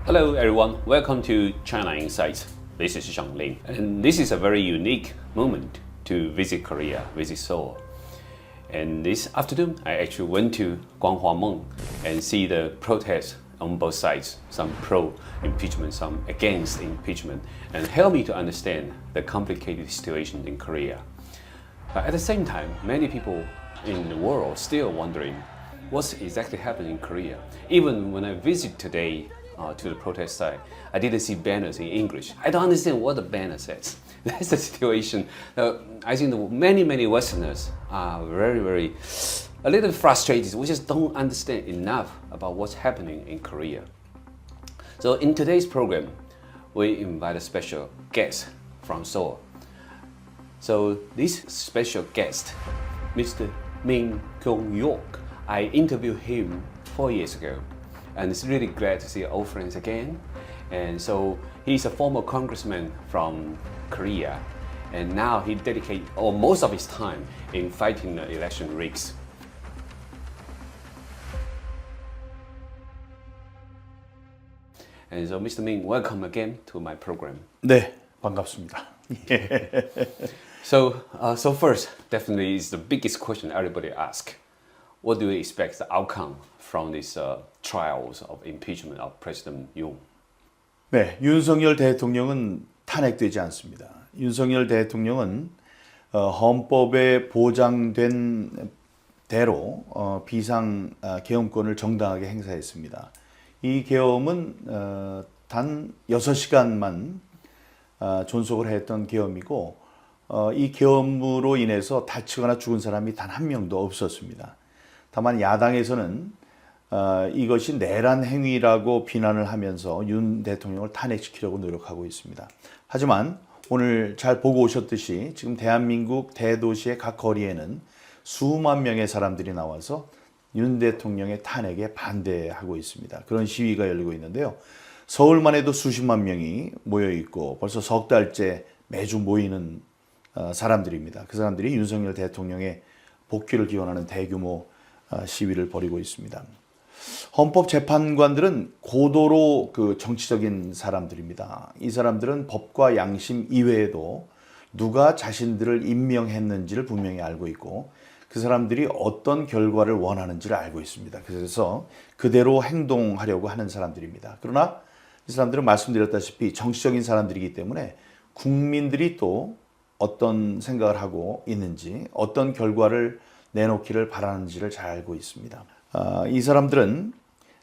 Hello everyone, welcome to China Insights. This is Xiang Ling, and this is a very unique moment to visit Korea, visit Seoul. And this afternoon, I actually went to Gwanghwamun and see the protests on both sides, some pro-impeachment, some against impeachment, and help me to understand the complicated situation in Korea. But at the same time, many people in the world still wondering what's exactly happening in Korea. Even when I visit today to the protest site, I didn't see banners in English. I don't understand what the banner says. That's the situation. I think many Westerners are very, a little frustrated. We just don't understand enough about what's happening in Korea. So in today's program, we invite a special guest from Seoul. So this special guest, Mr. Min Kyung-yok, I interviewed him 4 years ago, and it's really glad to see old friends again. And so he's a former congressman from Korea, and now he dedicates most of his time in fighting the election rigs. And so, Mr. Min, welcome again to my program. 네, 반갑습니다. So first, definitely is the biggest question everybody asks. What do you expect the outcome from these trials of impeachment of President Yoon? 네, 윤석열 대통령은 탄핵되지 않습니다. 윤석열 대통령은 헌법에 보장된 대로 비상 계엄권을 정당하게 행사했습니다. 이 계엄은 단 6시간만 존속을 했던 계엄이고 이 계엄으로 인해서 다치거나 죽은 사람이 단 한 명도 없었습니다. 다만 야당에서는 이것이 내란 행위라고 비난을 하면서 윤 대통령을 탄핵시키려고 노력하고 있습니다. 하지만 오늘 잘 보고 오셨듯이 지금 대한민국 대도시의 각 거리에는 수만 명의 사람들이 나와서 윤 대통령의 탄핵에 반대하고 있습니다. 그런 시위가 열리고 있는데요. 서울만 해도 수십만 명이 모여 있고 벌써 석 달째 매주 모이는 사람들입니다. 그 사람들이 윤석열 대통령의 복귀를 기원하는 대규모 시위를 벌이고 있습니다. 헌법재판관들은 고도로 정치적인 사람들입니다. 이 사람들은 법과 양심 이외에도 누가 자신들을 임명했는지를 분명히 알고 있고 그 사람들이 어떤 결과를 원하는지를 알고 있습니다. 그래서 그대로 행동하려고 하는 사람들입니다. 그러나 이 사람들은 말씀드렸다시피 정치적인 사람들이기 때문에 국민들이 또 어떤 생각을 하고 있는지 어떤 결과를 내놓기를 바라는지를 잘 알고 있습니다. 이 사람들은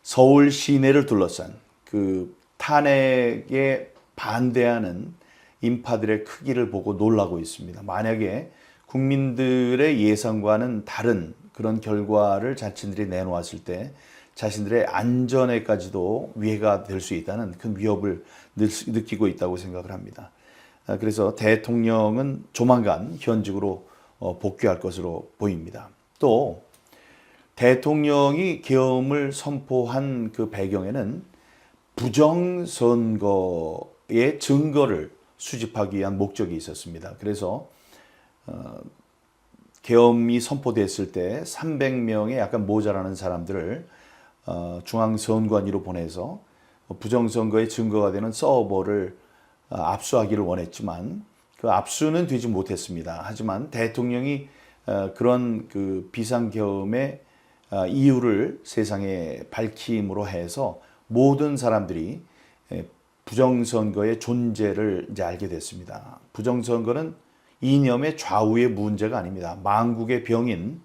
서울 시내를 둘러싼 그 탄핵에 반대하는 인파들의 크기를 보고 놀라고 있습니다. 만약에 국민들의 예상과는 다른 그런 결과를 자신들이 내놓았을 때 자신들의 안전에까지도 위해가 될 수 있다는 큰 위협을 느끼고 있다고 생각을 합니다. 그래서 대통령은 조만간 현직으로 복귀할 것으로 보입니다. 또 대통령이 계엄을 선포한 그 배경에는 부정선거의 증거를 수집하기 위한 목적이 있었습니다. 그래서 계엄이 선포됐을 때 300명의 약간 모자라는 사람들을 중앙선관위로 보내서 부정선거의 증거가 되는 서버를 압수하기를 원했지만 그 압수는 되지 못했습니다. 하지만 대통령이 그런 그 비상계엄의 이유를 세상에 밝힘으로 해서 모든 사람들이 부정선거의 존재를 이제 알게 됐습니다. 부정선거는 이념의 좌우의 문제가 아닙니다. 만국의 병인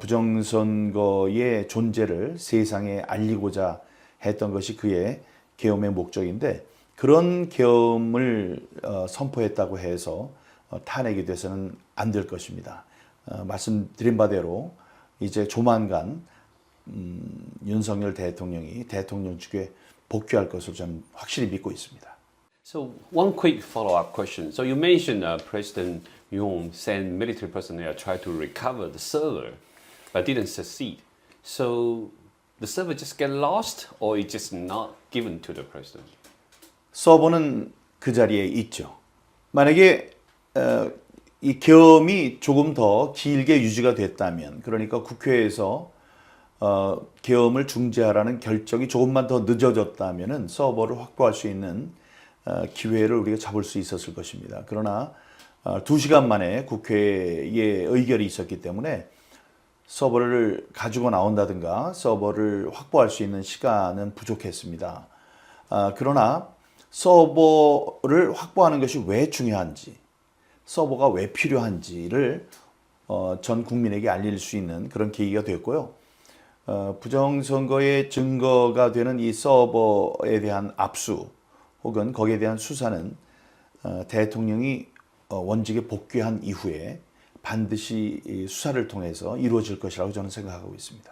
부정선거의 존재를 세상에 알리고자 했던 것이 그의 계엄의 목적인데 그런 계엄을 선포했다고 해서 탄핵이 돼서는 안 될 것입니다. 말씀드린 바대로 이제 조만간 윤석열 대통령이 대통령직에 복귀할 것을 저는 확실히 믿고 있습니다. So one quick follow-up question. So you mentioned President Yoon sent military personnel try to recover the server, but didn't succeed. So the server just get lost, or it just not given to the president? 서버는 그 자리에 있죠. 만약에 이 계엄이 조금 더 길게 유지가 됐다면, 그러니까 국회에서 계엄을 중지하라는 결정이 조금만 더 늦어졌다면은 서버를 확보할 수 있는 기회를 우리가 잡을 수 있었을 것입니다. 그러나 2시간 만에 국회에 의결이 있었기 때문에 서버를 가지고 나온다든가 서버를 확보할 수 있는 시간은 부족했습니다. 그러나 서버를 확보하는 것이 왜 중요한지, 서버가 왜 필요한지를 전 국민에게 알릴 수 있는 그런 계기가 되었고요. 부정선거의 증거가 되는 이 서버에 대한 압수 혹은 거기에 대한 수사는 대통령이 원직에 복귀한 이후에 반드시 이 수사를 통해서 이루어질 것이라고 저는 생각하고 있습니다.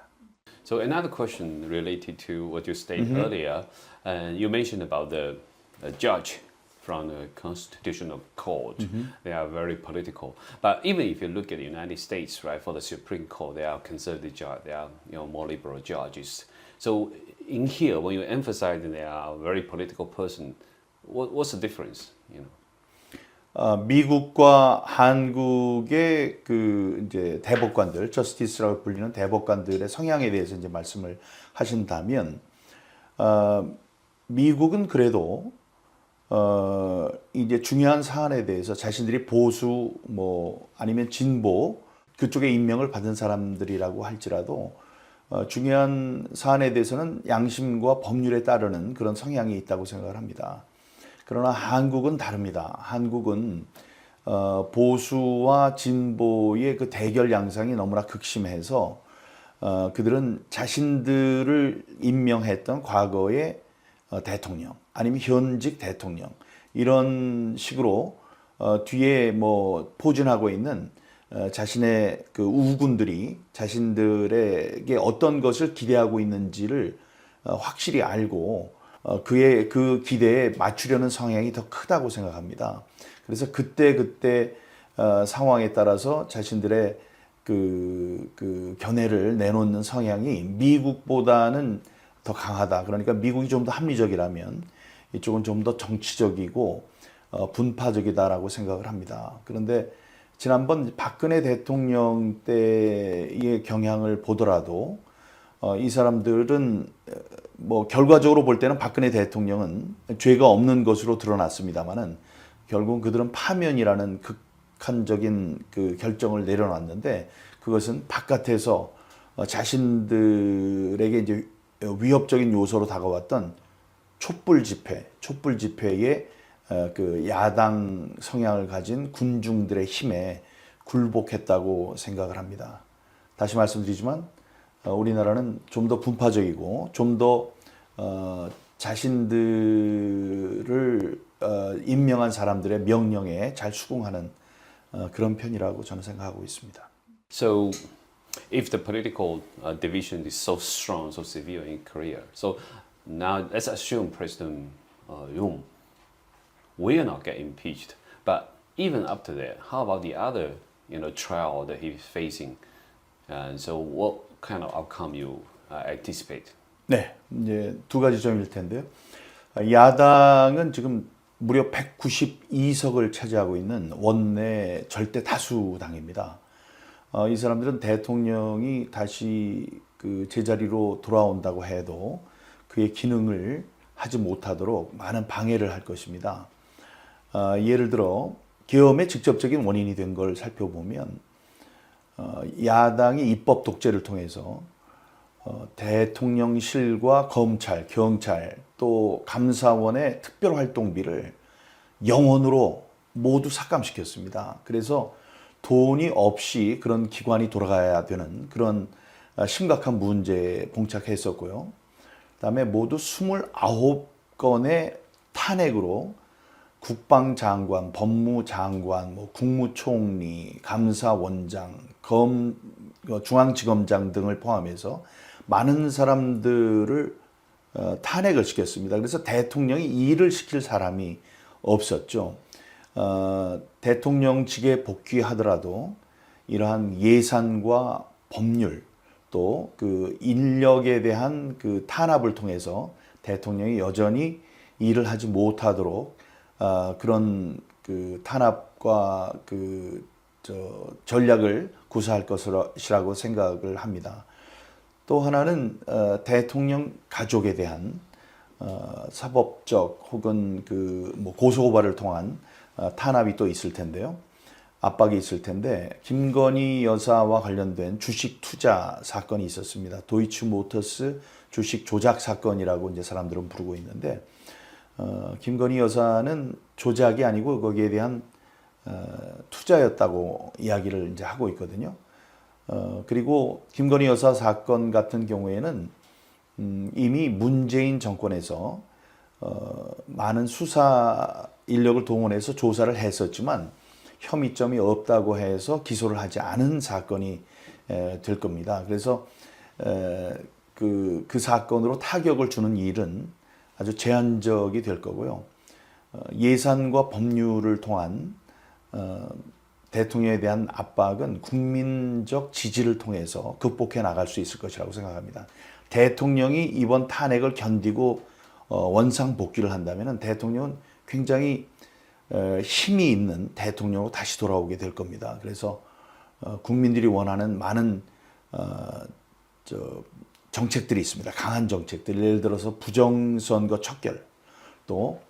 So another question related to what you stated earlier, you mentioned about the judge from the Constitutional Court. They are very political. But even if you look at the United States, right, for the Supreme Court, they are conservative judges, they are more liberal judges. So in here, when you emphasize they are a very political person, what's the difference? 미국과 한국의 그 이제 대법관들, 저스티스라고 불리는 대법관들의 성향에 대해서 이제 말씀을 하신다면, 미국은 그래도 이제 중요한 사안에 대해서 자신들이 보수 뭐 아니면 진보 그쪽에 임명을 받은 사람들이라고 할지라도 중요한 사안에 대해서는 양심과 법률에 따르는 그런 성향이 있다고 생각을 합니다. 그러나 한국은 다릅니다. 한국은 보수와 진보의 그 대결 양상이 너무나 극심해서 그들은 자신들을 임명했던 과거의 대통령 아니면 현직 대통령 이런 식으로 뒤에 뭐 포진하고 있는 자신의 그 우군들이 자신들에게 어떤 것을 기대하고 있는지를 확실히 알고 그의 그 기대에 맞추려는 성향이 더 크다고 생각합니다. 그래서 그때 상황에 따라서 자신들의 그 견해를 내놓는 성향이 미국보다는 더 강하다. 그러니까 미국이 좀 더 합리적이라면 이쪽은 좀 더 정치적이고 분파적이다라고 생각을 합니다. 그런데 지난번 박근혜 대통령 때의 경향을 보더라도 이 사람들은 뭐 결과적으로 볼 때는 박근혜 대통령은 죄가 없는 것으로 드러났습니다만은 결국 그들은 파면이라는 극한적인 그 결정을 내려놨는데 그것은 바깥에서 자신들에게 이제 위협적인 요소로 다가왔던 촛불 집회의 그 야당 성향을 가진 군중들의 힘에 굴복했다고 생각을 합니다. 다시 말씀드리지만 우리나라는 좀 더 분파적이고 좀 더 자신들을 임명한 사람들의 명령에 잘 수긍하는 그런 편이라고 저는 생각하고 있습니다. So if the political division is so strong, so severe in Korea, so now let's assume President Yoon will not get impeached. But even after that, how about the other, trial that he's facing? And so, what kind of outcome you anticipate? 네, 이제 두 가지 점일 텐데요. 야당은 지금 무려 192석을 차지하고 있는 원내 절대 다수 당입니다. 이 사람들은 대통령이 다시 그 제자리로 돌아온다고 해도 그의 기능을 하지 못하도록 많은 방해를 할 것입니다. 예를 들어 계엄의 직접적인 원인이 된 걸 살펴보면 야당이 입법 독재를 통해서 대통령실과 검찰, 경찰 또 감사원의 특별활동비를 영원으로 모두 삭감시켰습니다. 그래서 돈이 없이 그런 기관이 돌아가야 되는 그런 심각한 문제에 봉착했었고요. 그다음에 모두 29건의 탄핵으로 국방장관, 법무장관, 국무총리, 감사원장, 중앙지검장 등을 포함해서 많은 사람들을 탄핵을 시켰습니다. 그래서 대통령이 일을 시킬 사람이 없었죠. 대통령직에 복귀하더라도 이러한 예산과 법률 또 그 인력에 대한 그 탄압을 통해서 대통령이 여전히 일을 하지 못하도록 그런 그 탄압과 전략을 구사할 것이라고 생각을 합니다. 또 하나는 대통령 가족에 대한 사법적 혹은 그 뭐 고소고발을 통한 탄압이 또 있을 텐데요. 압박이 있을 텐데 김건희 여사와 관련된 주식 투자 사건이 있었습니다. 도이치모터스 주식 조작 사건이라고 이제 사람들은 부르고 있는데 김건희 여사는 조작이 아니고 거기에 대한 투자였다고 이야기를 이제 하고 있거든요. 그리고 김건희 여사 사건 같은 경우에는 이미 문재인 정권에서 많은 수사 인력을 동원해서 조사를 했었지만 혐의점이 없다고 해서 기소를 하지 않은 사건이 될 겁니다. 그래서 그 사건으로 타격을 주는 일은 아주 제한적이 될 거고요. 예산과 법률을 통한 대통령에 대한 압박은 국민적 지지를 통해서 극복해 나갈 수 있을 것이라고 생각합니다. 대통령이 이번 탄핵을 견디고 원상복귀를 한다면 대통령은 굉장히 힘이 있는 대통령으로 다시 돌아오게 될 겁니다. 그래서 국민들이 원하는 많은 정책들이 있습니다. 강한 정책들, 예를 들어서 부정선거 척결, 또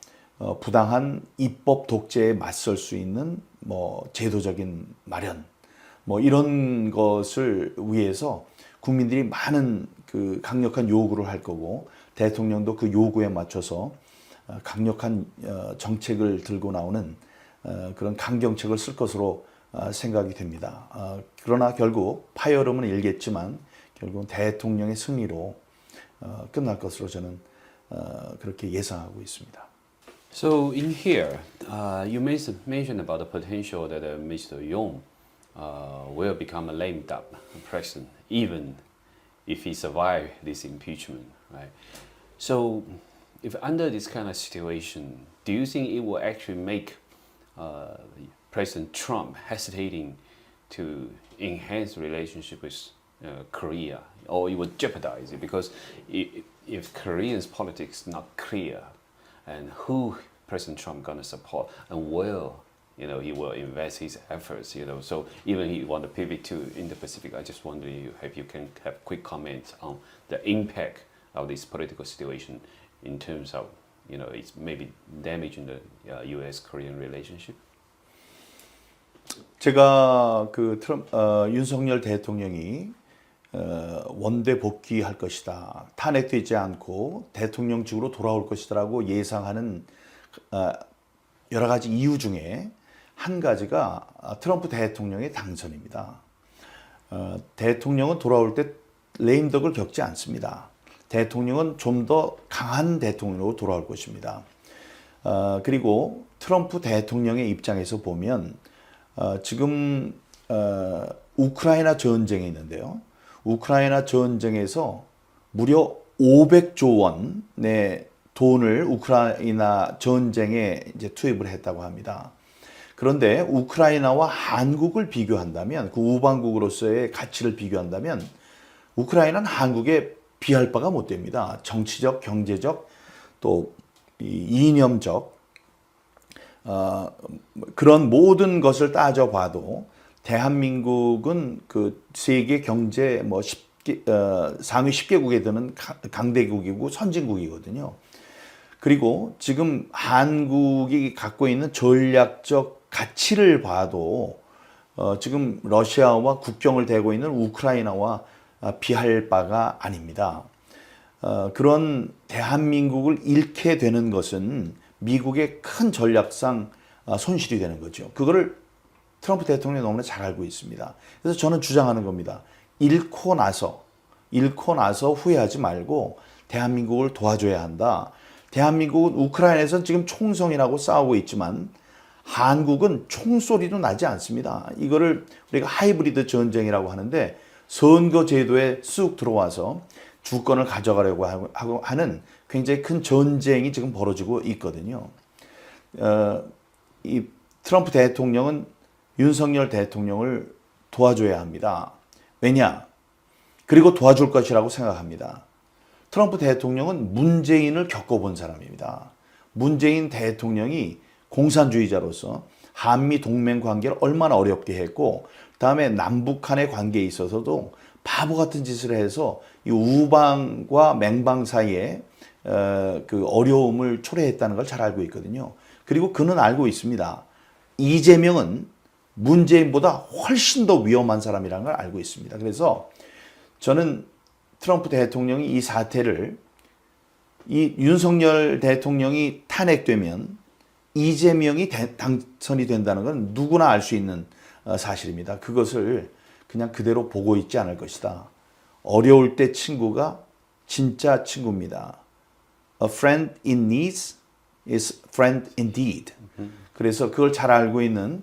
부당한 입법 독재에 맞설 수 있는 뭐 제도적인 마련, 뭐 이런 것을 위해서 국민들이 많은 그 강력한 요구를 할 거고 대통령도 그 요구에 맞춰서 강력한 정책을 들고 나오는 그런 강경책을 쓸 것으로 생각이 됩니다. 그러나 결국 파열음은 일겠지만 결국은 대통령의 승리로 끝날 것으로 저는 그렇게 예상하고 있습니다. So in here, you mentioned about the potential that Mr. Yong will become a lame duck president, even if he survives this impeachment, right? So, if under this kind of situation, do you think it will actually make President Trump hesitating to enhance the relationship with Korea, or it would jeopardize it? Because if Koreans' politics not clear, and who President Trump gonna support, and where he will invest his efforts, so even he want to pivot to Indo-Pacific, I just wonder if you can have quick comments on the impact of this political situation in terms of, it's maybe damaging the U.S.-Korean relationship? 제가 윤석열 대통령이 원대 복귀할 것이다, 탄핵되지 않고 대통령직으로 돌아올 것이다라고 예상하는 여러 가지 이유 중에 한 가지가 트럼프 대통령의 당선입니다. 대통령은 돌아올 때 레임덕을 겪지 않습니다. 대통령은 좀 더 강한 대통령으로 돌아올 것입니다. 그리고 트럼프 대통령의 입장에서 보면 지금 우크라이나 전쟁이 있는데요. 우크라이나 전쟁에서 무려 500조 원의 돈을 우크라이나 전쟁에 이제 투입을 했다고 합니다. 그런데 우크라이나와 한국을 비교한다면, 그 우방국으로서의 가치를 비교한다면 우크라이나는 한국에 비할 바가 못 됩니다. 정치적, 경제적, 또 이념적 그런 모든 것을 따져봐도 대한민국은 그 세계 경제 상위 10개국에 드는 강대국이고 선진국이거든요. 그리고 지금 한국이 갖고 있는 전략적 가치를 봐도 지금 러시아와 국경을 대고 있는 우크라이나와 비할 바가 아닙니다. 그런 대한민국을 잃게 되는 것은 미국의 큰 전략상 손실이 되는 거죠. 그거를 트럼프 대통령이 너무나 잘 알고 있습니다. 그래서 저는 주장하는 겁니다. 잃고 나서 후회하지 말고 대한민국을 도와줘야 한다. 대한민국은 우크라이나에서 지금 총성이라고 싸우고 있지만 한국은 총소리도 나지 않습니다. 이거를 우리가 하이브리드 전쟁이라고 하는데 선거 제도에 쑥 들어와서 주권을 가져가려고 하는 굉장히 큰 전쟁이 지금 벌어지고 있거든요. 이 트럼프 대통령은 윤석열 대통령을 도와줘야 합니다. 왜냐? 그리고 도와줄 것이라고 생각합니다. 트럼프 대통령은 문재인을 겪어본 사람입니다. 문재인 대통령이 공산주의자로서 한미 동맹 관계를 얼마나 어렵게 했고, 다음에 남북 간의 관계에 있어서도 바보 같은 짓을 해서 이 우방과 맹방 사이에 그 어려움을 초래했다는 걸 잘 알고 있거든요. 그리고 그는 알고 있습니다. 이재명은 문재인보다 훨씬 더 위험한 사람이라는 걸 알고 있습니다. 그래서 저는 트럼프 대통령이 이 사태를 이 윤석열 대통령이 탄핵되면 이재명이 당선이 된다는 건 누구나 알 수 있는 사실입니다. 그것을 그냥 그대로 보고 있지 않을 것이다. 어려울 때 친구가 진짜 친구입니다. A friend in need is friend indeed. 그래서 그걸 잘 알고 있는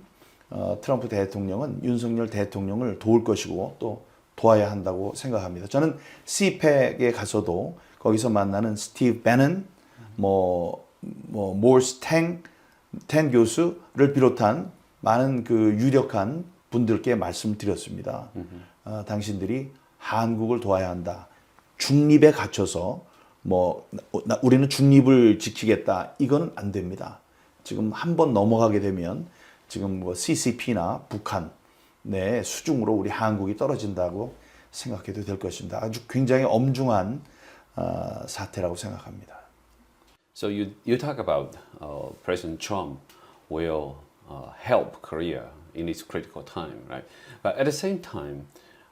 트럼프 대통령은 윤석열 대통령을 도울 것이고 또 도와야 한다고 생각합니다. 저는 CPEC에 가서도 거기서 만나는 스티브 배넌, 모리스 탱 교수를 비롯한 많은 그 유력한 분들께 말씀드렸습니다. 당신들이 한국을 도와야 한다. 중립에 갇혀서 우리는 중립을 지키겠다. 이거는 안 됩니다. 지금 한번 넘어가게 되면 지금 CCP나 북한의 수중으로 우리 한국이 떨어진다고 생각해도 될 것입니다. 아주 굉장히 엄중한 사태라고 생각합니다. So you talk about President Trump will help Korea in this critical time, right? But at the same time,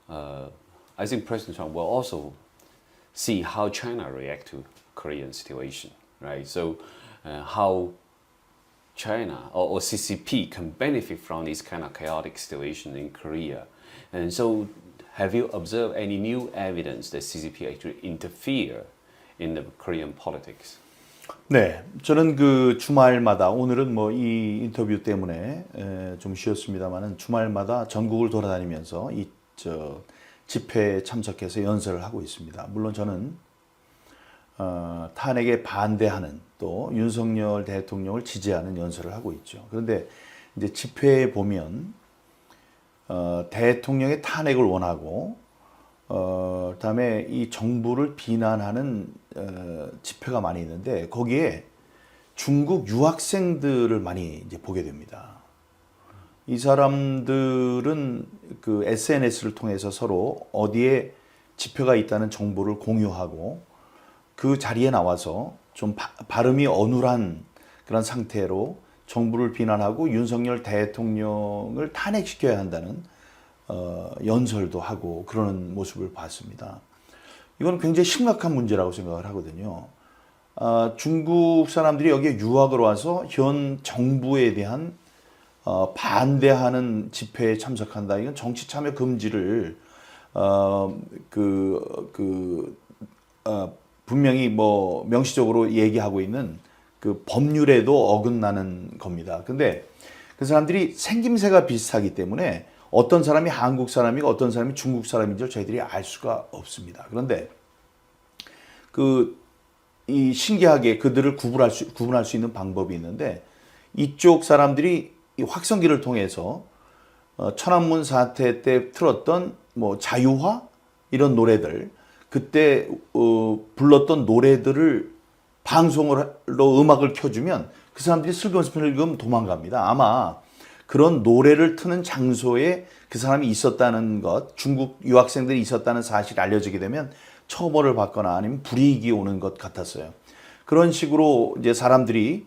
I think President Trump will also see how China react to Korean situation, right? So how China or CCP can benefit from this kind of chaotic situation in Korea. And so have you observed any new evidence that CCP actually interfere in the Korean politics? 네, 저는 그 주말마다 오늘은 이 인터뷰 때문에 좀 쉬었습니다만은 주말마다 전국을 돌아다니면서 집회에 참석해서 연설을 하고 있습니다. 물론 저는 탄핵에 반대하는 또 윤석열 대통령을 지지하는 연설을 하고 있죠. 그런데 이제 집회에 보면 대통령의 탄핵을 원하고 그다음에 이 정부를 비난하는 집회가 많이 있는데 거기에 중국 유학생들을 많이 이제 보게 됩니다. 이 사람들은 그 SNS를 통해서 서로 어디에 집회가 있다는 정보를 공유하고 그 자리에 나와서 좀 발음이 어눌한 그런 상태로 정부를 비난하고 윤석열 대통령을 탄핵시켜야 한다는 연설도 하고 그러는 모습을 봤습니다. 이건 굉장히 심각한 문제라고 생각을 하거든요. 중국 사람들이 여기에 유학을 와서 현 정부에 대한 반대하는 집회에 참석한다. 이건 정치 참여 금지를 분명히 명시적으로 얘기하고 있는 그 법률에도 어긋나는 겁니다. 근데 그 사람들이 생김새가 비슷하기 때문에 어떤 사람이 한국 사람이고 어떤 사람이 중국 사람인지 저희들이 알 수가 없습니다. 그런데 이 신기하게 그들을 구분할 수 있는 방법이 있는데 이쪽 사람들이 이 확성기를 통해서 천안문 사태 때 틀었던 자유화 이런 노래들 그때 불렀던 노래들을 방송으로 음악을 켜주면 그 사람들이 슬금슬금 도망갑니다. 아마 그런 노래를 트는 장소에 그 사람이 있었다는 것, 중국 유학생들이 있었다는 사실이 알려지게 되면 처벌을 받거나 아니면 불이익이 오는 것 같았어요. 그런 식으로 이제 사람들이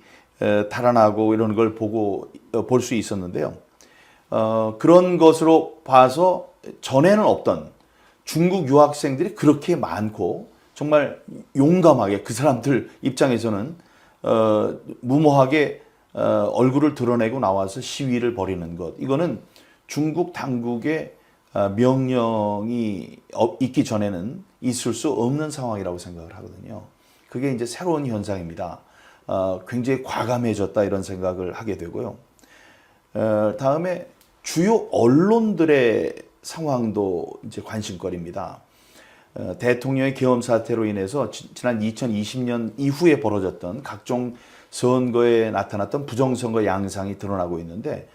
달아나고 이런 걸 볼 수 있었는데요. 그런 것으로 봐서 전에는 없던 중국 유학생들이 그렇게 많고 정말 용감하게 그 사람들 입장에서는 무모하게 얼굴을 드러내고 나와서 시위를 벌이는 것. 이거는 중국 당국의 명령이 있기 전에는 있을 수 없는 상황이라고 생각을 하거든요. 그게 이제 새로운 현상입니다. 굉장히 과감해졌다 이런 생각을 하게 되고요. 다음에 주요 언론들의 상황도 이제 관심거리입니다. 대통령의 계엄 사태로 인해서 지난 2020년 이후에 벌어졌던 각종 선거에 나타났던 부정선거 양상이 드러나고 있는데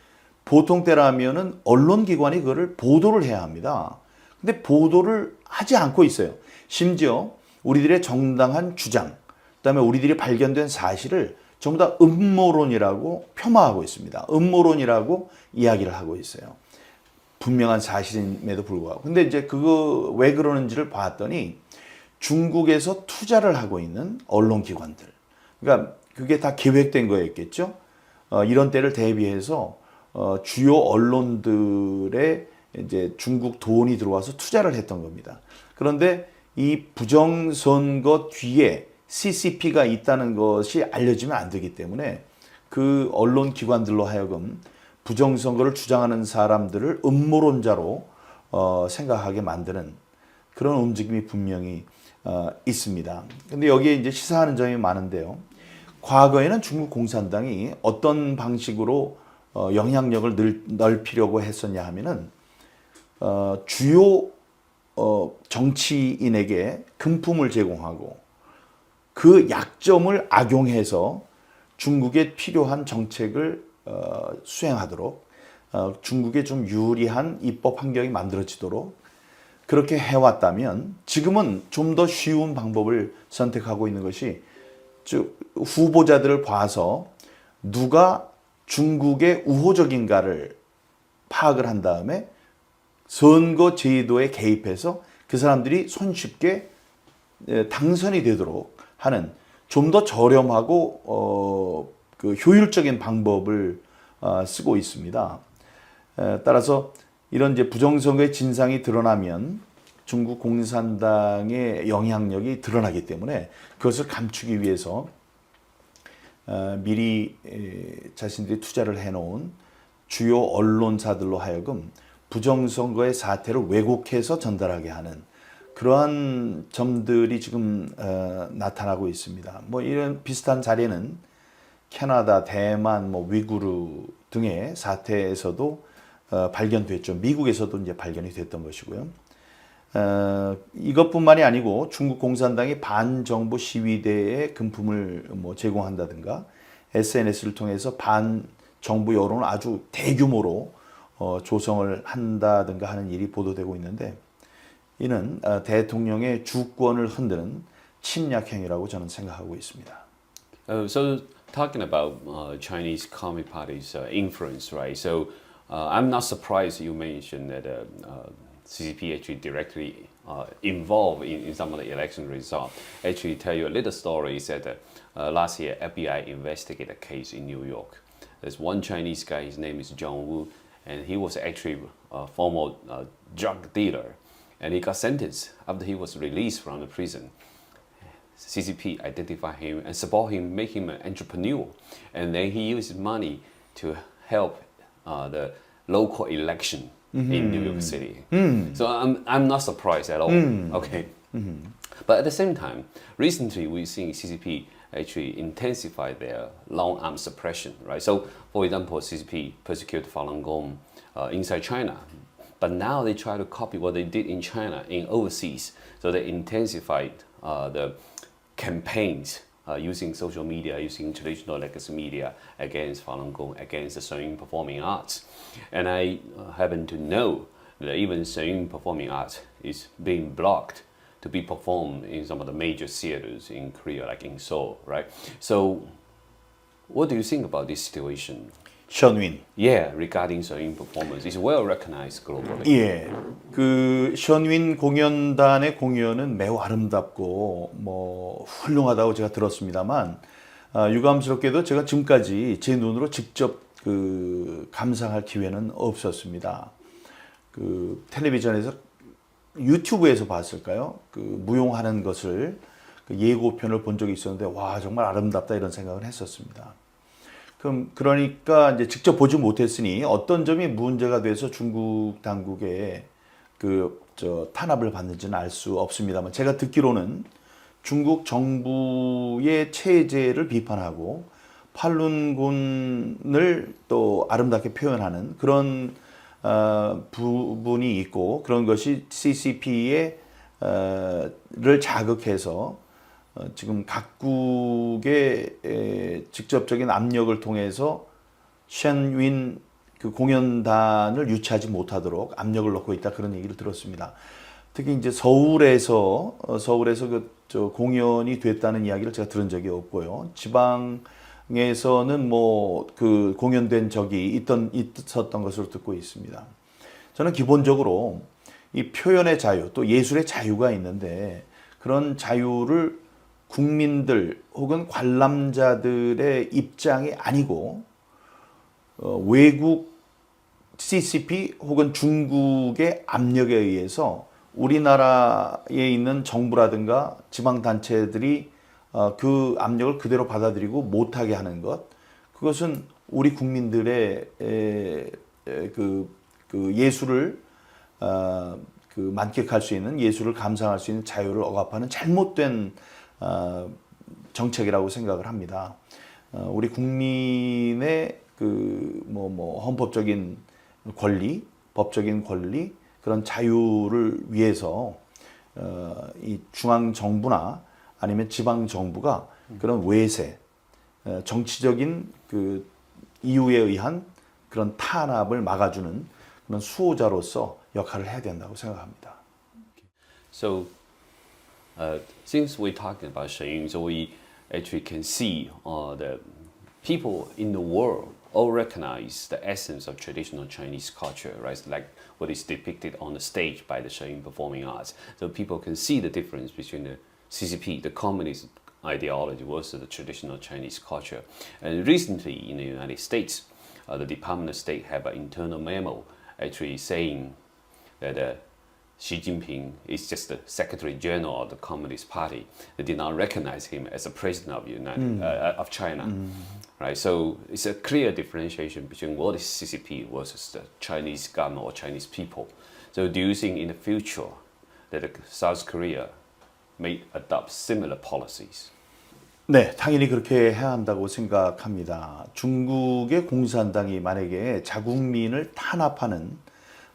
보통 때라면은 언론기관이 그거를 보도를 해야 합니다. 근데 보도를 하지 않고 있어요. 심지어 우리들의 정당한 주장, 그다음에 우리들이 발견된 사실을 전부 다 음모론이라고 폄하하고 있습니다. 음모론이라고 이야기를 하고 있어요. 분명한 사실임에도 불구하고. 근데 이제 그거 왜 그러는지를 봤더니 중국에서 투자를 하고 있는 언론기관들. 그러니까 그게 다 계획된 거였겠죠. 이런 때를 대비해서 주요 언론들의 이제 중국 돈이 들어와서 투자를 했던 겁니다. 그런데 이 부정선거 뒤에 CCP가 있다는 것이 알려지면 안 되기 때문에 그 언론 기관들로 하여금 부정선거를 주장하는 사람들을 음모론자로 생각하게 만드는 그런 움직임이 분명히 있습니다. 근데 여기에 이제 시사하는 점이 많은데요. 과거에는 중국 공산당이 어떤 방식으로 영향력을 넓히려고 했었냐 하면은 주요 정치인에게 금품을 제공하고 그 약점을 악용해서 중국에 필요한 정책을 수행하도록 중국에 좀 유리한 입법 환경이 만들어지도록 그렇게 해왔다면 지금은 좀 더 쉬운 방법을 선택하고 있는 것이 즉 후보자들을 봐서 누가 중국의 우호적인가를 파악을 한 다음에 선거 제도에 개입해서 그 사람들이 손쉽게 당선이 되도록 하는 좀 더 저렴하고 그 효율적인 방법을 쓰고 있습니다. 따라서 이런 이제 부정선거의 진상이 드러나면 중국 공산당의 영향력이 드러나기 때문에 그것을 감추기 위해서 미리 자신들이 투자를 해놓은 주요 언론사들로 하여금 부정선거의 사태를 왜곡해서 전달하게 하는 그러한 점들이 지금 나타나고 있습니다. 뭐 이런 비슷한 사례는 캐나다, 대만, 뭐 위구르 등의 사태에서도 발견됐죠. 미국에서도 이제 발견이 됐던 것이고요. 이것뿐만이 아니고 중국 공산당이 반정부 시위대에 금품을 뭐 제공한다든가 SNS를 통해서 반정부 여론을 아주 대규모로 조성을 한다든가 하는 일이 보도되고 있는데 이는 대통령의 주권을 흔드는 침략 행위라고 저는 생각하고 있습니다. So talking about Chinese Communist Party's influence, right? So I'm not surprised you mentioned that CCP actually directly involved in some of the election results. Actually, tell you a little story is that last year FBI investigated a case in New York. There's one Chinese guy, his name is John Wu, and he was actually a former drug dealer, and he got sentenced after he was released from the prison. CCP identified him and support him, make him an entrepreneur, and then he used money to help the local election in New York City. So I'm not surprised at all. Okay, but at the same time, recently we've seen CCP actually intensify their long arm suppression, right? So, for example, CCP persecuted Falun Gong inside China, but now they try to copy what they did in China in overseas. So they intensified the campaigns using social media, using traditional legacy media against Falun Gong, against the Shenyang performing arts. And I happen to know that even Shenyang performing arts is being blocked to be performed in some of the major theaters in Korea, like in Seoul, right? So, what do you think about this situation? 션윈. Yeah, regarding Shenyang performance, it's well recognized globally. 예, 그 션윈 공연단의 공연은 매우 아름답고 뭐 훌륭하다고 제가 들었습니다만 유감스럽게도 제가 지금까지 제 눈으로 직접 그 감상할 기회는 없었습니다. 그 텔레비전에서 유튜브에서 봤을까요? 그 무용하는 것을 그 예고편을 본 적이 있었는데 와 정말 아름답다 이런 생각을 했었습니다. 그러니까 이제 직접 보지 못했으니 어떤 점이 문제가 돼서 중국 당국에 탄압을 받는지는 알 수 없습니다만 제가 듣기로는 중국 정부의 체제를 비판하고 팔룬군을 또 아름답게 표현하는 그런 부분이 있고 그런 것이 CCP를 자극해서 지금 각국의 직접적인 압력을 통해서 션윈 그 공연단을 유치하지 못하도록 압력을 넣고 있다 그런 얘기를 들었습니다. 특히 이제 서울에서 공연이 됐다는 이야기를 제가 들은 적이 없고요. 지방에서는 뭐 그 공연된 적이 있었던 것으로 듣고 있습니다. 저는 기본적으로 이 표현의 자유 또 예술의 자유가 있는데 그런 자유를 국민들 혹은 관람자들의 입장이 아니고 외국 CCP 혹은 중국의 압력에 의해서 우리나라에 있는 정부라든가 지방단체들이 그 압력을 그대로 받아들이고 못하게 하는 것, 그것은 우리 국민들의 그 예술을 그 만끽할 수 있는, 예술을 감상할 수 있는 자유를 억압하는 잘못된 정책이라고 생각을 합니다. 우리 국민의 그 헌법적인 권리, 법적인 권리, 그런 자유를 위해서 이 중앙 정부나 아니면 지방 정부가 그런 외세, 정치적인 그 이유에 의한 그런 탄압을 막아주는 그런 수호자로서 역할을 해야 된다고 생각합니다. So, since we're talking about Shenyang, so we actually can see the people in the world all recognize the essence of traditional Chinese culture, right? Like what is depicted on the stage by the Shenyang Performing Arts. So people can see the difference between the CCP, the communist ideology, versus the traditional Chinese culture. And recently in the United States, the Department of State have an internal memo actually saying that Xi Jinping is just the Secretary General of the Communist Party. They did not recognize him as a president of China, right? So it's a clear differentiation between what is CCP versus the Chinese government or Chinese people. So do you think in the future that South Korea may adopt similar policies? 네, 당연히 그렇게 해야 한다고 생각합니다. 중국의 공산당이 만약에 자국민을 탄압하는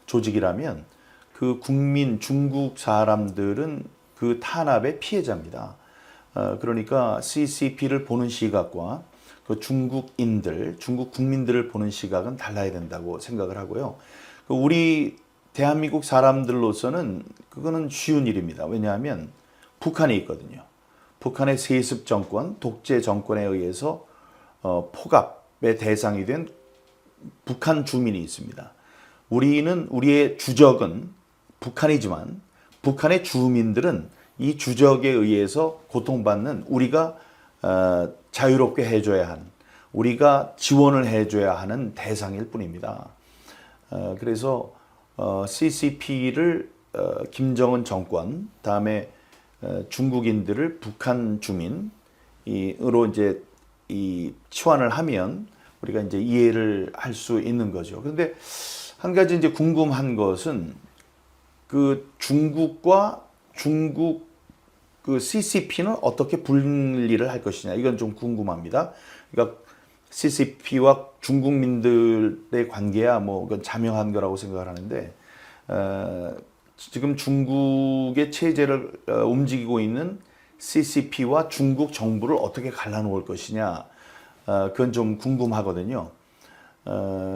조직이라면 그 국민, 중국 사람들은 그 탄압의 피해자입니다. 그러니까 CCP를 보는 시각과 그 중국인들, 중국 국민들을 보는 시각은 달라야 된다고 생각을 하고요. 우리 대한민국 사람들로서는 그거는 쉬운 일입니다. 왜냐하면 북한에 있거든요. 북한의 세습 정권, 독재 정권에 의해서 포갑의 대상이 된 북한 주민이 있습니다. 우리의 주적은 북한이지만 북한의 주민들은 이 주적에 의해서 고통받는 우리가 자유롭게 해줘야 하는, 우리가 지원을 해줘야 하는 대상일 뿐입니다. 그래서 CCP를 김정은 정권, 다음에 중국인들을 북한 주민으로 이제 치환을 하면 우리가 이제 이해를 할 수 있는 거죠. 그런데 한 가지 이제 궁금한 것은 그 중국과 중국 그 CCP는 어떻게 분리를 할 것이냐, 이건 좀 궁금합니다. 그러니까 CCP와 중국민들의 관계야 뭐 그건 자명한 거라고 생각을 하는데 지금 중국의 체제를 움직이고 있는 CCP와 중국 정부를 어떻게 갈라놓을 것이냐, 그건 좀 궁금하거든요.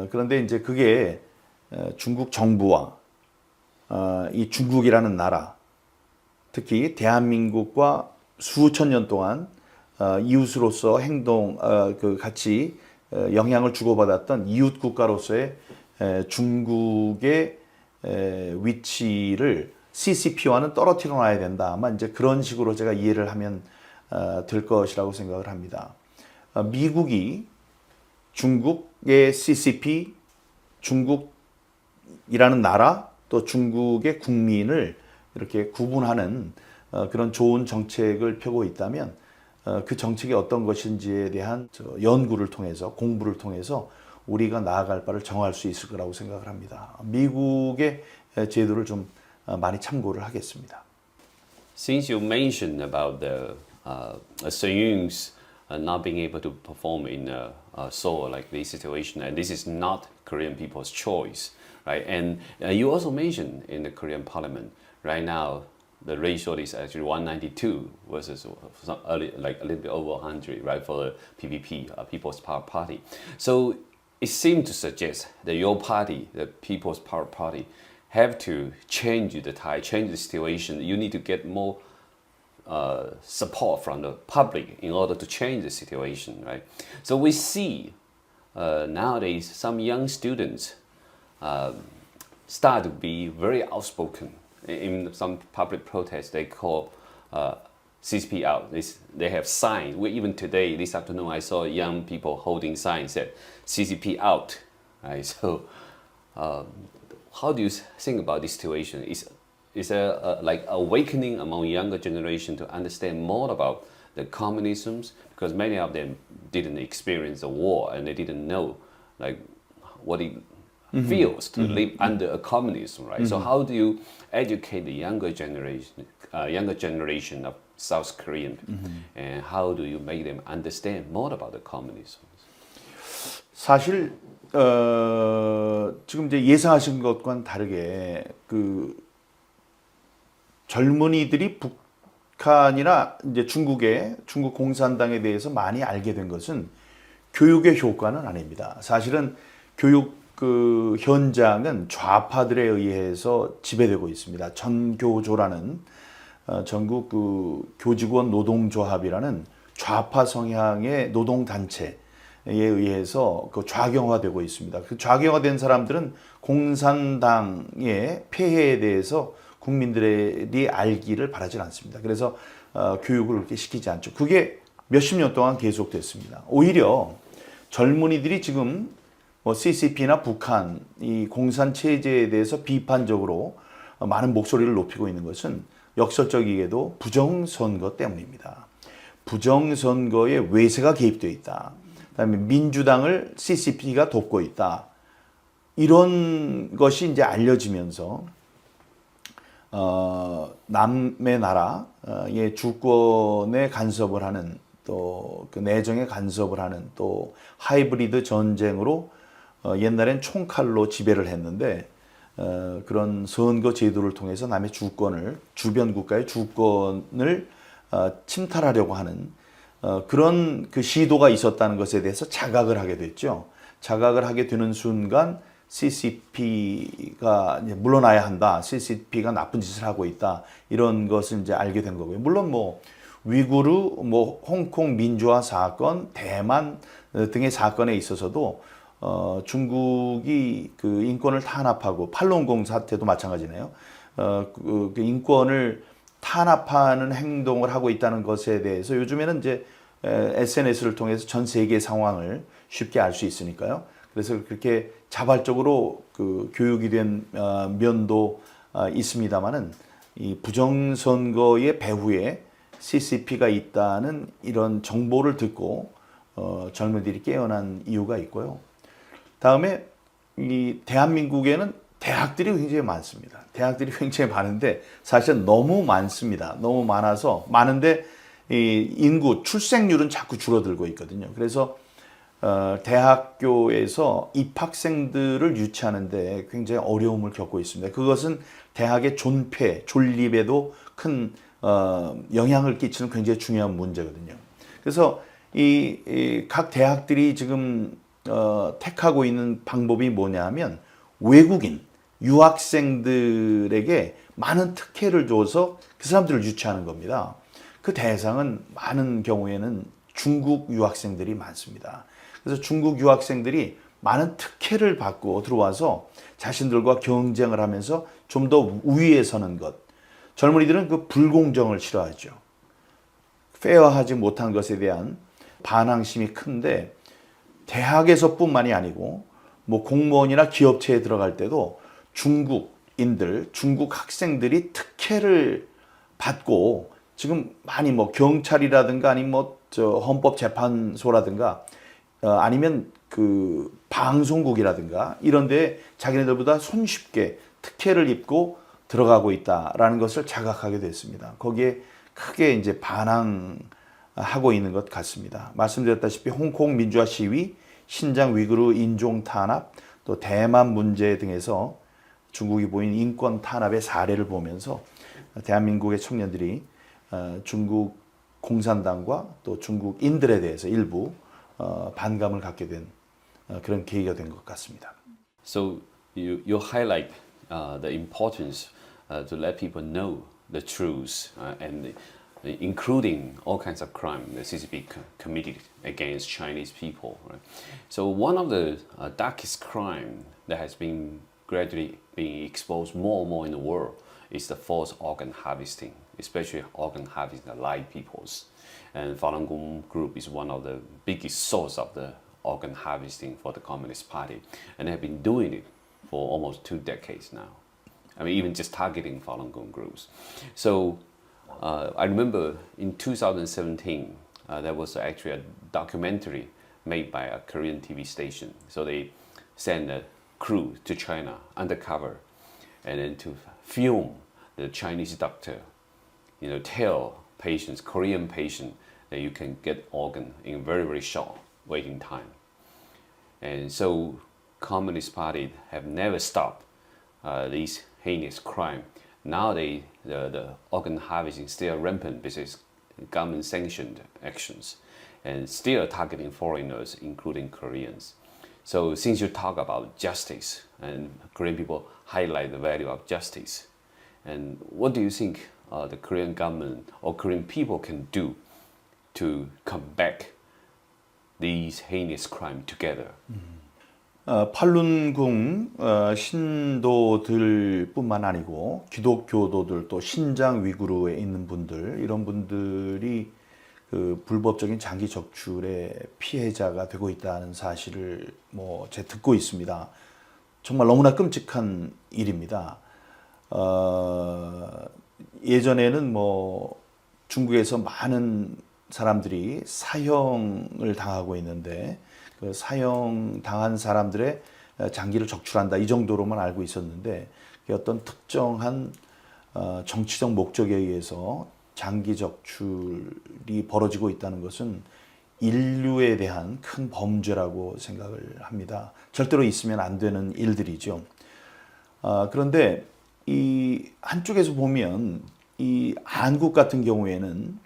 그런데 이제 그게 중국 정부와 이 중국이라는 나라, 특히 대한민국과 수천 년 동안 이웃으로서 같이 영향을 주고받았던 이웃 국가로서의 중국의 위치를 CCP와는 떨어뜨려 놔야 된다. 아마 이제 그런 식으로 제가 이해를 하면 될 것이라고 생각을 합니다. 미국이 중국의 CCP, 중국이라는 나라, 또 중국의 국민을 이렇게 구분하는 그런 좋은 정책을 펴고 있다면 그 정책이 어떤 것인지에 대한 연구를 통해서, 공부를 통해서 우리가 나아갈 바를 정할 수 있을 거라고 생각을 합니다. 미국의 제도를 좀 많이 참고를 하겠습니다. Since you mentioned about the Shenyang's not being able to perform in Seoul like this situation, and this is not Korean people's choice, right? And you also mentioned in the Korean Parliament right now the ratio is actually 192 versus like a little bit over 100, right, for the PPP, People's Power Party. So it seemed to suggest that your party, the People's Power Party, have to change the tide, change the situation. You need to get more support from the public in order to change the situation, right? So we see nowadays some young students start to be very outspoken. In some public protests, they call CCP out. They have signs. Even today, this afternoon, I saw young people holding signs that CCP out. Right? So, how do you think about this situation? Is there like awakening among younger generation to understand more about the communisms? Because many of them didn't experience the war and they didn't know like what it feels to live under a communism, right? So how do you educate the younger generation of South Korean, and how do you make them understand more about the communism? 사실 지금 이제 예상하신 것과는 다르게 그 젊은이들이 북한이나 이제 중국 공산당에 대해서 많이 알게 된 것은 교육의 효과는 아닙니다. 사실은 교육 그 현장은 좌파들에 의해서 지배되고 있습니다. 전교조라는 전국 그 교직원 노동조합이라는 좌파 성향의 노동단체에 의해서 그 좌경화되고 있습니다. 그 좌경화된 사람들은 공산당의 폐해에 대해서 국민들이 알기를 바라지 않습니다. 그래서 교육을 그렇게 시키지 않죠. 그게 몇십 년 동안 계속됐습니다. 오히려 젊은이들이 지금 뭐 CCP나 북한 이 공산 체제에 대해서 비판적으로 많은 목소리를 높이고 있는 것은 역설적이게도 부정선거 때문입니다. 부정선거에 외세가 개입되어 있다. 그다음에 민주당을 CCP가 돕고 있다. 이런 것이 이제 알려지면서 남의 나라의 주권에 간섭을 하는 또 그 내정에 간섭을 하는 또 하이브리드 전쟁으로 옛날엔 총칼로 지배를 했는데 그런 선거 제도를 통해서 남의 주권을 주변 국가의 주권을 침탈하려고 하는 그런 그 시도가 있었다는 것에 대해서 자각을 하게 됐죠. 자각을 하게 되는 순간 CCP가 이제 물러나야 한다. CCP가 나쁜 짓을 하고 있다. 이런 것을 이제 알게 된 거고요. 물론 뭐 위구르, 뭐 홍콩 민주화 사건, 대만 등의 사건에 있어서도 중국이 그 인권을 탄압하고 팔룬공 사태도 마찬가지네요. 그 인권을 탄압하는 행동을 하고 있다는 것에 대해서 요즘에는 이제 SNS를 통해서 전 세계 상황을 쉽게 알 수 있으니까요. 그래서 그렇게 자발적으로 그 교육이 된 면도 있습니다만은 이 부정선거의 배후에 CCP가 있다는 이런 정보를 듣고 젊은이들이 깨어난 이유가 있고요. 다음에 이 대한민국에는 대학들이 굉장히 많습니다. 대학들이 굉장히 많은데 사실은 너무 많습니다. 너무 많아서 많은데 이 인구 출생률은 자꾸 줄어들고 있거든요. 그래서 대학교에서 입학생들을 유치하는데 굉장히 어려움을 겪고 있습니다. 그것은 대학의 존립에도 큰 영향을 끼치는 굉장히 중요한 문제거든요. 그래서 이 각 대학들이 지금 택하고 있는 방법이 뭐냐면 외국인 유학생들에게 많은 특혜를 줘서 그 사람들을 유치하는 겁니다. 그 대상은 많은 경우에는 중국 유학생들이 많습니다. 그래서 중국 유학생들이 많은 특혜를 받고 들어와서 자신들과 경쟁을 하면서 좀 더 우위에 서는 것. 젊은이들은 그 불공정을 싫어하죠. 페어하지 못한 것에 대한 반항심이 큰데 대학에서뿐만이 아니고 뭐 공무원이나 기업체에 들어갈 때도 중국인들, 중국 학생들이 특혜를 받고 지금 많이 뭐 경찰이라든가 아니면 뭐 헌법재판소라든가 아니면 그 방송국이라든가 이런 데에 자기네들보다 손쉽게 특혜를 입고 들어가고 있다라는 것을 자각하게 됐습니다. 거기에 크게 이제 반항하고 있는 것 같습니다. 말씀드렸다시피 홍콩 민주화 시위, 신장 위구르 인종 탄압, 또 대만 문제 등에서 중국이 보인 인권 탄압의 사례를 보면서 대한민국의 청년들이 중국 공산당과 또 중국인들에 대해서 일부 반감을 갖게 된 그런 계기가 된 것 같습니다. So you highlight the importance to let people know the truth and including all kinds of crime the CCP committed against Chinese people. Right? So one of the darkest crime that has been gradually being exposed more and more in the world is the forced organ harvesting. especially organ harvesting, the live peoples. And Falun Gong group is one of the biggest source of the organ harvesting for the Communist Party, and they have been doing it for almost 2 decades now. I mean, even just targeting Falun Gong groups. So I remember in 2017, there was actually a documentary made by a Korean TV station. So they sent a crew to China undercover, and then to film the Chinese doctor, tell patients, Korean patient, that you can get organ in very, very short waiting time. And so Communist Party have never stopped these heinous crime. Now the organ harvesting still rampant because government sanctioned actions and still targeting foreigners, including Koreans. So since you talk about justice, and Korean people highlight the value of justice, and what do you think the Korean government or Korean people can do to combat these heinous crime together? 팔룬궁 신도들뿐만 아니고 기독교도들 또 신장 위구르에 있는 분들, 이런 분들이 그 불법적인 장기 적출의 피해자가 되고 있다는 사실을 제가 듣고 있습니다. 정말 너무나 끔찍한 일입니다. 예전에는 중국에서 많은 사람들이 사형을 당하고 있는데 그 사형 당한 사람들의 장기를 적출한다, 이 정도로만 알고 있었는데 어떤 특정한 정치적 목적에 의해서 장기 적출이 벌어지고 있다는 것은 인류에 대한 큰 범죄라고 생각을 합니다. 절대로 있으면 안 되는 일들이죠. 그런데 이 한쪽에서 보면 이 한국 같은 경우에는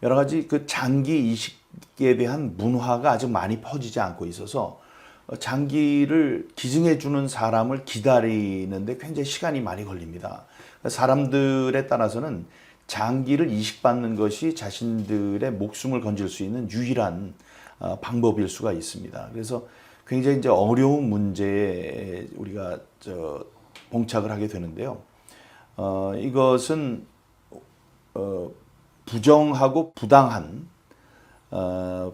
여러 가지 그 장기 이식에 대한 문화가 아직 많이 퍼지지 않고 있어서 장기를 기증해 주는 사람을 기다리는데 굉장히 시간이 많이 걸립니다. 사람들에 따라서는 장기를 이식받는 것이 자신들의 목숨을 건질 수 있는 유일한 방법일 수가 있습니다. 그래서 굉장히 이제 어려운 문제에 우리가 봉착을 하게 되는데요. 이것은 부정하고 부당한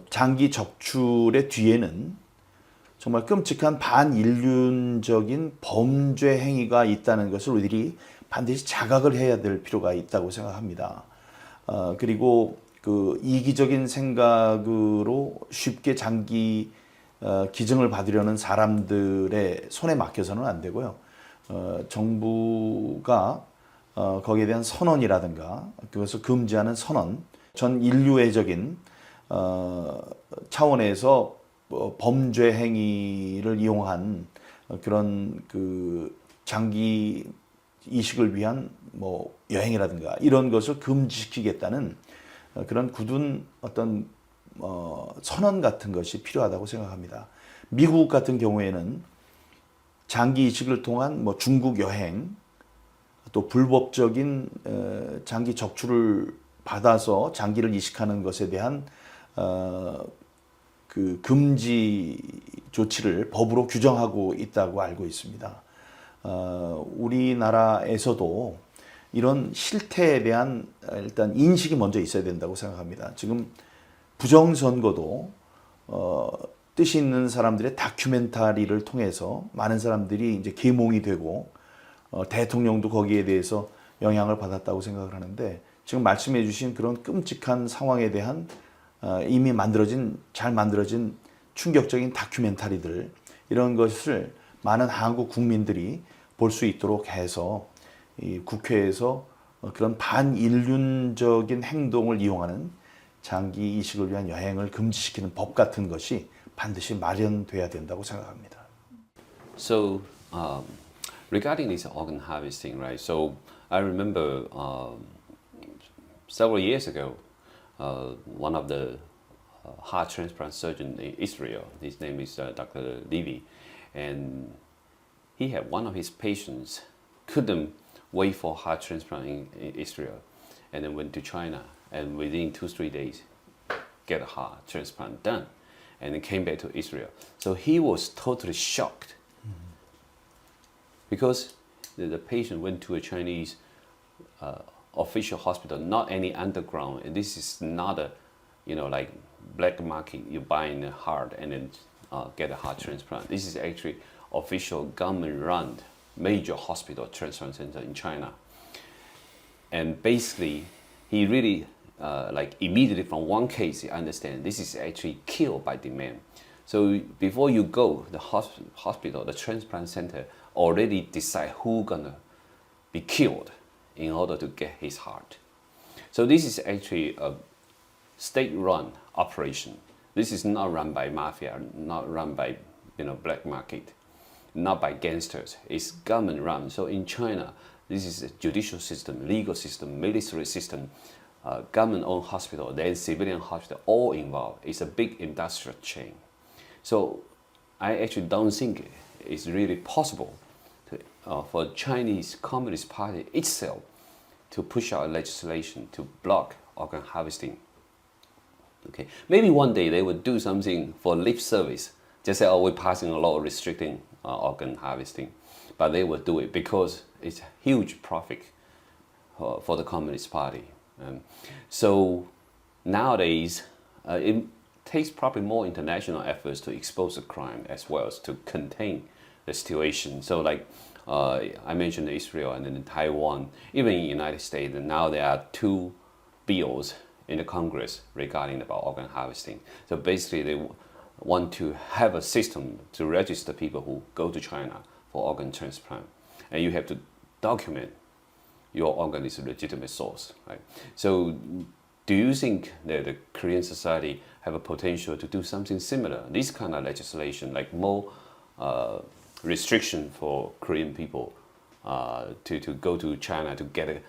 장기 적출의 뒤에는 정말 끔찍한 반인륜적인 범죄 행위가 있다는 것을 우리들이 반드시 자각을 해야 될 필요가 있다고 생각합니다. 그리고 그 이기적인 생각으로 쉽게 장기 기증을 받으려는 사람들의 손에 맡겨서는 안 되고요. 정부가 거기에 대한 선언이라든가 그것을 금지하는 선언, 전 인류애적인 차원에서 범죄 행위를 이용한 그런 그 장기 이식을 위한 여행이라든가 이런 것을 금지시키겠다는 그런 굳은 어떤 선언 같은 것이 필요하다고 생각합니다. 미국 같은 경우에는 장기 이식을 통한 중국 여행, 또 불법적인 장기 적출을 받아서 장기를 이식하는 것에 대한 그 금지 조치를 법으로 규정하고 있다고 알고 있습니다. 우리나라에서도 이런 실태에 대한 일단 인식이 먼저 있어야 된다고 생각합니다. 지금 부정선거도 뜻이 있는 사람들의 다큐멘터리를 통해서 많은 사람들이 이제 계몽이 되고 대통령도 거기에 대해서 영향을 받았다고 생각을 하는데, 지금 말씀해 주신 그런 끔찍한 상황에 대한 이미 잘 만들어진 충격적인 다큐멘터리들, 이런 것을 많은 한국 국민들이 볼 수 있도록 해서 이 국회에서 그런 반인륜적인 행동을 이용하는 장기 이식을 위한 여행을 금지시키는 법 같은 것이 반드시 마련돼야 된다고 생각합니다. So regarding this organ harvesting, right? So I remember several years ago, one of the heart transplant surgeon in Israel, his name is Dr. Levy, and he had one of his patients couldn't wait for heart transplant in Israel, and then went to China, and within 2-3 days get a heart transplant done, and then came back to Israel. So he was totally shocked because the patient went to a Chinese official hospital, not any underground. And this is not a, like black market. You buy in a heart and then get a heart transplant. This is actually official government-run major hospital transplant center in China. And basically, he really like immediately from one case, he understand this is actually killed by demand. So before you go, the hospital, the transplant center already decide who gonna be killed in order to get his heart. So this is actually a state-run operation. This is not run by mafia, not run by black market, not by gangsters. It's government-run. So in China, this is a judicial system, legal system, military system, government-owned hospital, then civilian hospital, all involved. It's a big industrial chain. So I actually don't think it's really possible for Chinese Communist Party itself to push out legislation to block organ harvesting. Okay, maybe one day they would do something for lip service. Just say, oh, we're passing a law restricting organ harvesting. But they will do it because it's huge profit for the Communist Party. So nowadays, it takes probably more international efforts to expose the crime as well as to contain the situation. So like I mentioned Israel and then Taiwan, even in the United States, and now there are 2 bills in the Congress regarding about organ harvesting. So basically they want to have a system to register people who go to China for organ transplant. And you have to document your organ is a legitimate source, right? So do you think that the Korean society have a potential to do something similar? This kind of legislation, like more restriction for Korean people to go to China to get a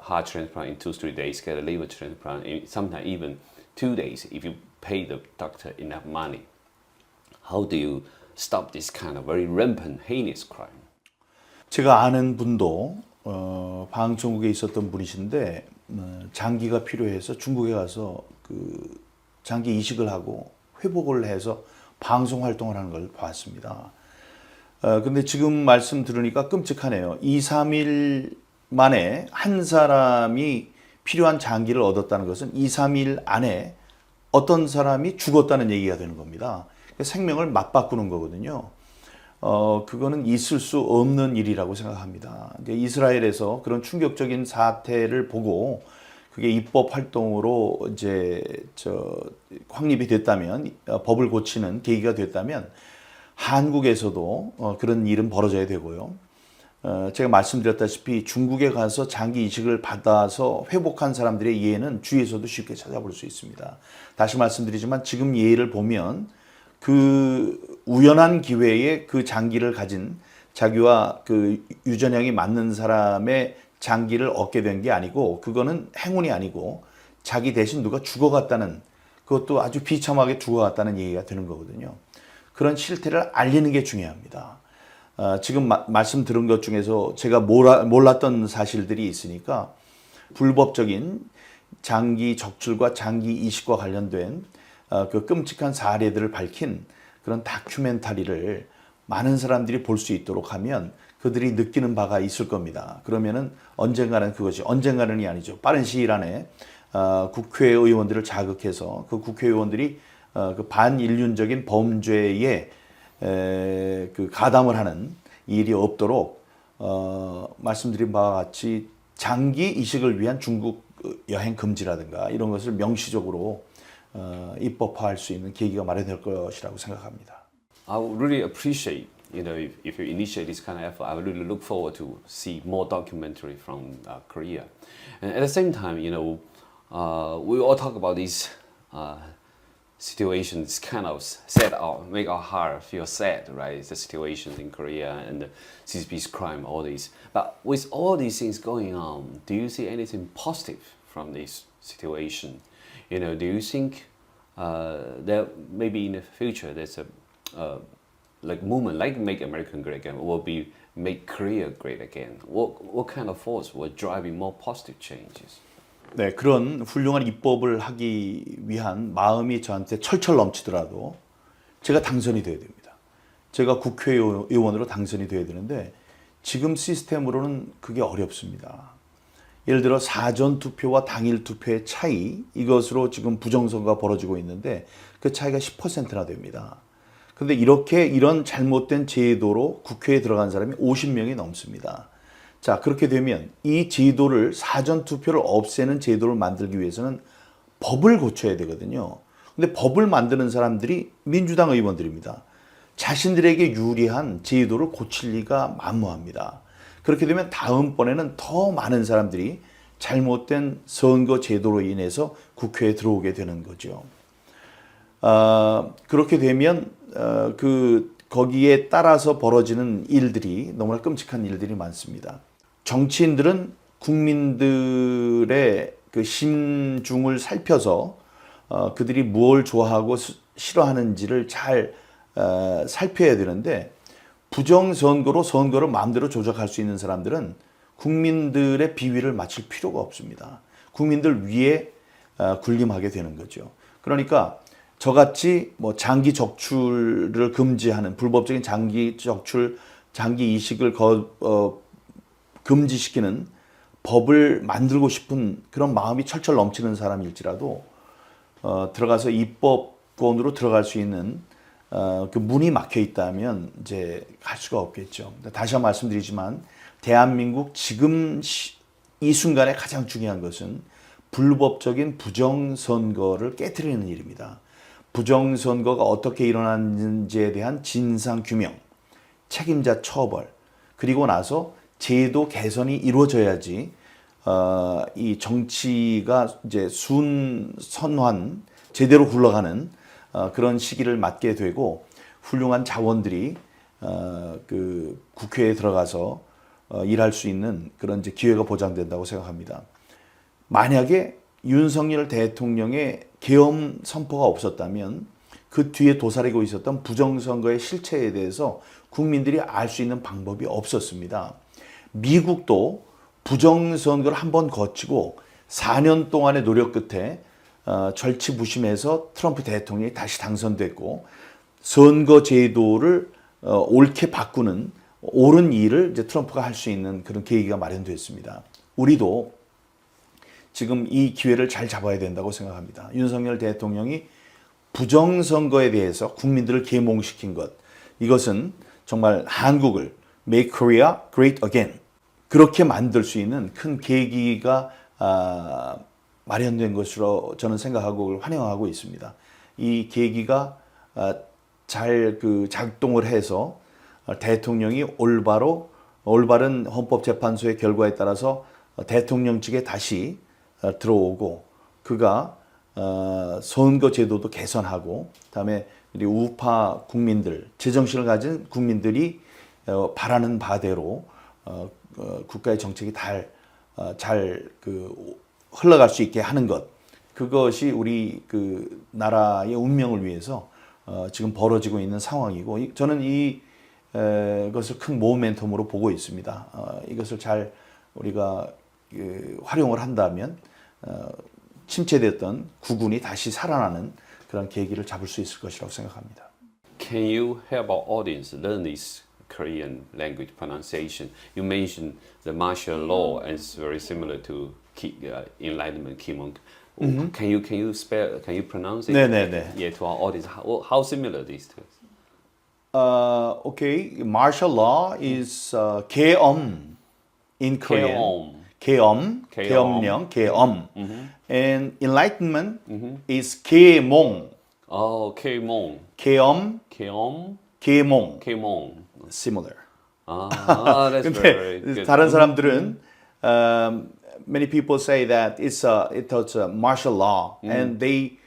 heart transplant in 2-3 days, get a liver transplant in sometimes even 2 days if you pay the doctor enough money. How do you stop this kind of very rampant, heinous crime? 제가 아는 분도 방송국에 있었던 분이신데 장기가 필요해서 중국에 가서 그 장기 이식을 하고 회복을 해서 방송 활동을 하는 걸 봤습니다. 근데 지금 말씀 들으니까 끔찍하네요. 2-3일 만에 한 사람이 필요한 장기를 얻었다는 것은 2-3일 안에 어떤 사람이 죽었다는 얘기가 되는 겁니다. 생명을 맞바꾸는 거거든요. 그거는 있을 수 없는 일이라고 생각합니다. 이스라엘에서 그런 충격적인 사태를 보고 그게 입법 활동으로 이제 확립이 됐다면, 법을 고치는 계기가 됐다면 한국에서도 그런 일은 벌어져야 되고요. 제가 말씀드렸다시피 중국에 가서 장기 이식을 받아서 회복한 사람들의 예는 주위에서도 쉽게 찾아볼 수 있습니다. 다시 말씀드리지만 지금 예를 보면 그 우연한 기회에 그 장기를 가진 자기와 그 유전형이 맞는 사람의 장기를 얻게 된 게 아니고 그거는 행운이 아니고 자기 대신 누가 죽어갔다는, 그것도 아주 비참하게 죽어갔다는 얘기가 되는 거거든요. 그런 실태를 알리는 게 중요합니다. 지금 말씀 들은 것 중에서 제가 몰랐던 사실들이 있으니까 불법적인 장기 적출과 장기 이식과 관련된 그 끔찍한 사례들을 밝힌 그런 다큐멘터리를 많은 사람들이 볼 수 있도록 하면 그들이 느끼는 바가 있을 겁니다. 그러면은 언젠가는 그것이, 언젠가는이 아니죠, 빠른 시일 안에 국회의원들을 자극해서 그 국회의원들이 그 반인륜적인 범죄에 그 가담을 하는 일이 없도록 말씀드린 바와 같이 장기 이식을 위한 중국 여행 금지라든가 이런 것을 명시적으로 입법화할 수 있는 계기가 마련될 것이라고 생각합니다. I would really appreciate, if you initiate this kind of effort. I would really look forward to see more documentary from Korea. And at the same time, we all talk about these situations, kind of set out, make our heart feel sad, right? It's the situation in Korea and the CCP's crime, all these. But with all these things going on, do you see anything positive from this situation? Do you think that maybe in the future there's a like movement like Make America Great Again will be Make Korea Great Again? What kind of force will drive more positive changes? 네, 그런 훌륭한 입법을 하기 위한 마음이 저한테 철철 넘치더라도 제가 당선이 돼야 됩니다. 제가 국회의원으로 당선이 돼야 되는데 지금 시스템으로는 그게 어렵습니다. 예를 들어 사전 투표와 당일 투표의 차이, 이것으로 지금 부정선거가 벌어지고 있는데 그 차이가 10%나 됩니다. 그런데 이런 잘못된 제도로 국회에 들어간 사람이 50명이 넘습니다. 자, 그렇게 되면 이 제도를, 사전 투표를 없애는 제도를 만들기 위해서는 법을 고쳐야 되거든요. 근데 법을 만드는 사람들이 민주당 의원들입니다. 자신들에게 유리한 제도를 고칠 리가 만무합니다. 그렇게 되면 다음번에는 더 많은 사람들이 잘못된 선거 제도로 인해서 국회에 들어오게 되는 거죠. 그렇게 되면 거기에 따라서 벌어지는 일들이 너무나 끔찍한 일들이 많습니다. 정치인들은 국민들의 그 심중을 살펴서 그들이 뭘 좋아하고 싫어하는지를 잘 살펴야 되는데, 부정선거로 선거를 마음대로 조작할 수 있는 사람들은 국민들의 비위를 맞출 필요가 없습니다. 국민들 위에 군림하게 되는 거죠. 그러니까 저같이 뭐 장기 적출을 금지하는, 불법적인 장기 적출, 장기 이식을 금지시키는 법을 만들고 싶은 그런 마음이 철철 넘치는 사람일지라도 들어가서 입법권으로 들어갈 수 있는 그 문이 막혀 있다면 이제 할 수가 없겠죠. 다시 한번 말씀드리지만 대한민국 지금 이 순간에 가장 중요한 것은 불법적인 부정선거를 깨트리는 일입니다. 부정선거가 어떻게 일어났는지에 대한 진상 규명, 책임자 처벌, 그리고 나서 제도 개선이 이루어져야지 이 정치가 이제 순선환, 제대로 굴러가는 그런 시기를 맞게 되고, 훌륭한 자원들이 그 국회에 들어가서 일할 수 있는 그런 이제 기회가 보장된다고 생각합니다. 만약에 윤석열 대통령의 계엄 선포가 없었다면 그 뒤에 도사리고 있었던 부정선거의 실체에 대해서 국민들이 알 수 있는 방법이 없었습니다. 미국도 부정선거를 한번 거치고 4년 동안의 노력 끝에 절치부심해서 트럼프 대통령이 다시 당선됐고, 선거 제도를 옳게 바꾸는 옳은 일을 이제 트럼프가 할 수 있는 그런 계기가 마련됐습니다. 우리도 지금 이 기회를 잘 잡아야 된다고 생각합니다. 윤석열 대통령이 부정선거에 대해서 국민들을 계몽시킨 것, 이것은 정말 한국을 Make Korea Great Again, 그렇게 만들 수 있는 큰 계기가 마련된 것으로 저는 생각하고 환영하고 있습니다. 이 계기가 잘 작동을 해서 대통령이 올바른 헌법재판소의 결과에 따라서 대통령 측에 다시 들어오고, 그가 선거 제도도 개선하고, 그다음에 우리 우파 국민들, 제정신을 가진 국민들이 바라는 바대로 국가의 정책이 잘 흘러갈 수 있게 하는 것, 그것이 우리 그 나라의 운명을 위해서 지금 벌어지고 있는 상황이고, 저는 이것을 큰 모멘텀으로 보고 있습니다. 이것을 잘 우리가 활용을 한다면 침체됐던 국운이 다시 살아나는 그런 계기를 잡을 수 있을 것이라고 생각합니다. Can you help our audience learn this Korean language pronunciation? You mentioned the martial law, and it's very similar to Enlightenment Kimong. Can you spell? Can you pronounce it? 네네네. Yeah, to our audience, how similar these two? Okay, martial law is 계엄 in Korean. 계엄령, 계엄. And enlightenment is 계몽. Oh, Kimong. 계엄, Keom. 계몽. Kimong. Similar. That's very 근데 good. 다른 사람들은 many people say that it's a martial law, and they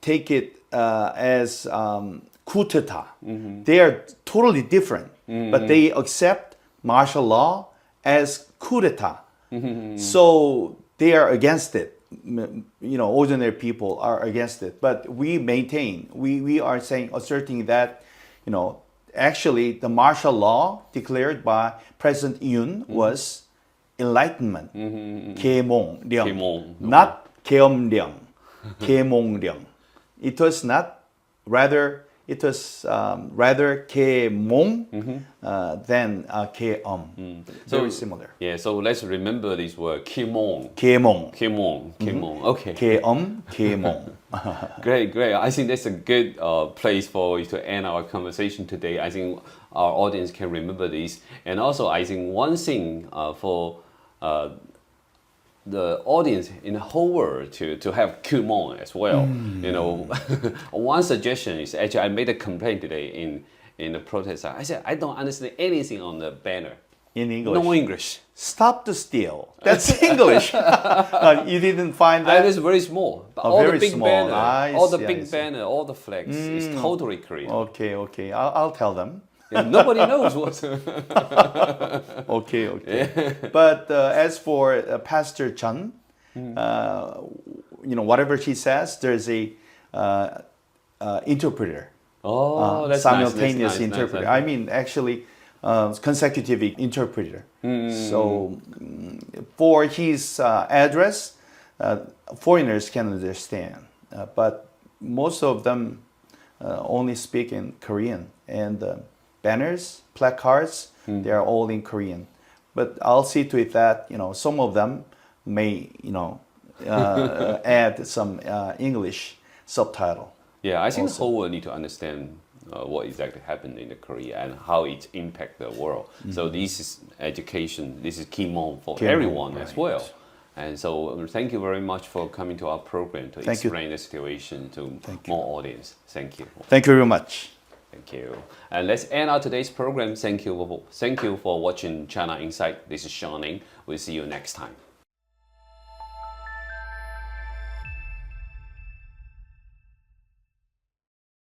take it as coup d'état. They are totally different, but they accept martial law as coup d'état. So they are against it. You know, ordinary people are against it, but we maintain, we are asserting that, you know, actually the martial law declared by President Yoon was enlightenment, 계몽령, 계몽. not 계엄령, 계몽령. It was not, rather it was rather ke몽 than keom. Very similar. Yeah, so let's remember this word, Kimong. 계몽, Kimong. Okay. 계엄, 계몽. Great. I think that's a good place for you to end our conversation today. I think our audience can remember this. And also, I think one thing for the audience in the whole world to have Kumon as well. You know, one suggestion is actually I made a complaint today in the protest. I said I don't understand anything on the banner. In English. No English. Stop the steal. That's English. You didn't find that? And it's very small. But Oh, all very the big small. banner, I all the see, I big see. banner, all the flags is totally Korean. Okay. I'll tell them. And nobody knows what. Okay. But as for Pastor Chun, whatever she says, there's a interpreter. Oh, that's Simultaneous nice. interpreter. I mean, actually, consecutive interpreter. So, for his address, foreigners can understand, but most of them only speak in Korean. And banners, placards, they are all in Korean. But I'll see to it that some of them may add some English subtitle. Yeah, I think the Also. whole world need to understand what exactly happened in the Korea and how it impact the world. So this is education. This is Kimon for Kimon, everyone as right. well. And so thank you very much for coming to our program to Thank you. explain the situation to Thank you. more audience. Thank you. Thank you very much. Thank you. And let's end our today's program. Thank you for watching China Insight. This is Sean Ling. We'll see you next time.